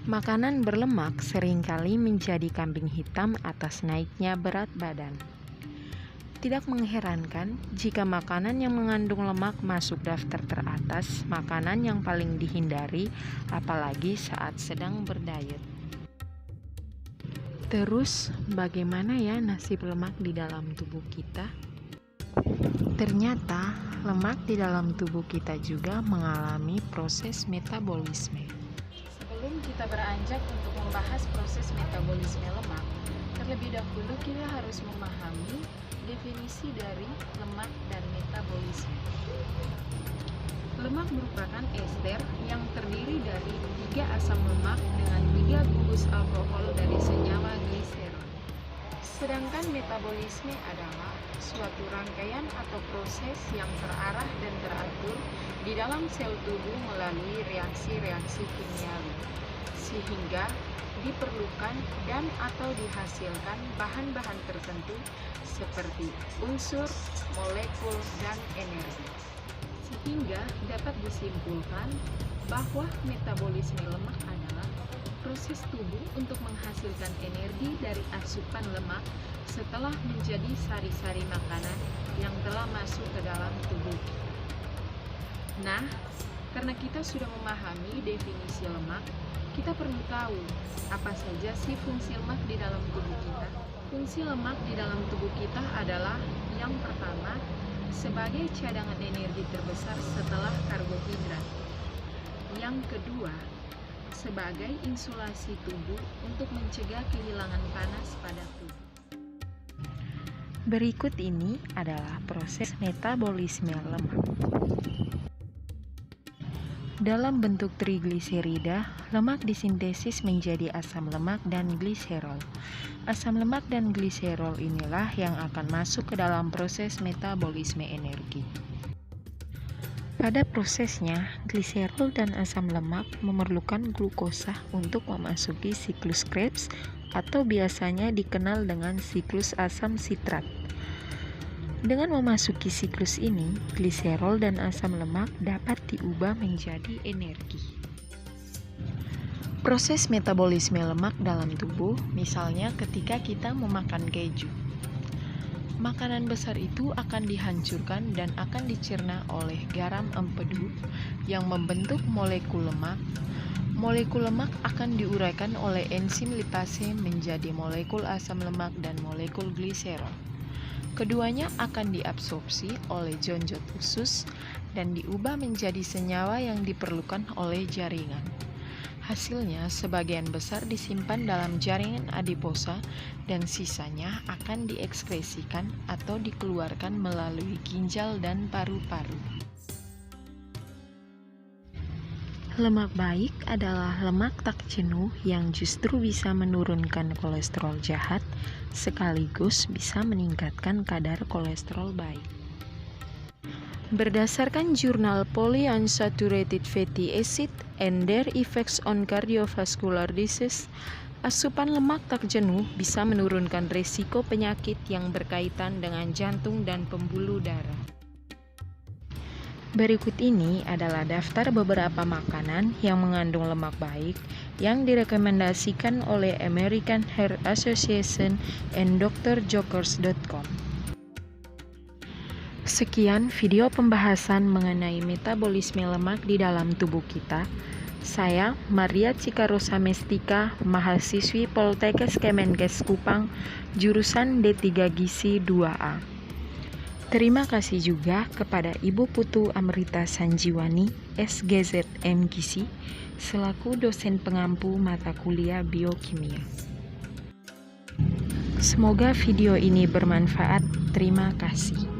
Makanan berlemak seringkali menjadi kambing hitam atas naiknya berat badan. Tidak mengherankan jika makanan yang mengandung lemak masuk daftar teratas makanan yang paling dihindari, apalagi saat sedang berdiet. Terus, bagaimana ya nasib lemak di dalam tubuh kita? Ternyata, lemak di dalam tubuh kita juga mengalami proses metabolisme. Sebelum kita beranjak untuk membahas proses metabolisme lemak, terlebih dahulu kita harus memahami definisi dari lemak dan metabolisme. Lemak merupakan ester yang terdiri dari 3 asam lemak dengan 3 gugus alkohol dari senyawa gliserol. Sedangkan metabolisme adalah suatu rangkaian atau proses yang terarah dan teratur di dalam sel tubuh melalui reaksi-reaksi kimiawi, sehingga diperlukan dan atau dihasilkan bahan-bahan tertentu seperti unsur, molekul, dan energi. Sehingga dapat disimpulkan bahwa metabolisme lemak adalah proses tubuh untuk menghasilkan energi dari asupan lemak setelah menjadi sari-sari makanan yang telah masuk ke dalam tubuh. Nah, karena kita sudah memahami definisi lemak, kita perlu tahu apa saja sih fungsi lemak di dalam tubuh kita. Fungsi lemak di dalam tubuh kita adalah yang pertama, sebagai cadangan energi terbesar setelah karbohidrat. Yang kedua, sebagai insulasi tubuh untuk mencegah kehilangan panas pada tubuh. Berikut ini adalah proses metabolisme lemak. Dalam bentuk trigliserida, lemak disintesis menjadi asam lemak dan gliserol. Asam lemak dan gliserol inilah yang akan masuk ke dalam proses metabolisme energi. Pada prosesnya, gliserol dan asam lemak memerlukan glukosa untuk memasuki siklus Krebs atau biasanya dikenal dengan siklus asam sitrat. Dengan memasuki siklus ini, gliserol dan asam lemak dapat diubah menjadi energi. Proses metabolisme lemak dalam tubuh, misalnya ketika kita memakan keju. Makanan besar itu akan dihancurkan dan akan dicerna oleh garam empedu yang membentuk molekul lemak. Molekul lemak akan diuraikan oleh enzim lipase menjadi molekul asam lemak dan molekul gliserol. Keduanya akan diabsorpsi oleh jonjot usus dan diubah menjadi senyawa yang diperlukan oleh jaringan. Hasilnya, sebagian besar disimpan dalam jaringan adiposa dan sisanya akan diekskresikan atau dikeluarkan melalui ginjal dan paru-paru. Lemak baik adalah lemak tak jenuh yang justru bisa menurunkan kolesterol jahat sekaligus bisa meningkatkan kadar kolesterol baik. Berdasarkan jurnal Polyunsaturated Fatty Acid and Their Effects on Cardiovascular Disease, asupan lemak tak jenuh bisa menurunkan risiko penyakit yang berkaitan dengan jantung dan pembuluh darah. Berikut ini adalah daftar beberapa makanan yang mengandung lemak baik yang direkomendasikan oleh American Heart Association and drjokers.com. Sekian video pembahasan mengenai metabolisme lemak di dalam tubuh kita. Saya, Maria Cikarosa Mestika, mahasiswi Poltekkes Kemenkes Kupang, jurusan D3 Gizi 2A. Terima kasih juga kepada Ibu Putu Amrita Sanjiwani, SGZM Gizi, selaku dosen pengampu mata kuliah biokimia. Semoga video ini bermanfaat. Terima kasih.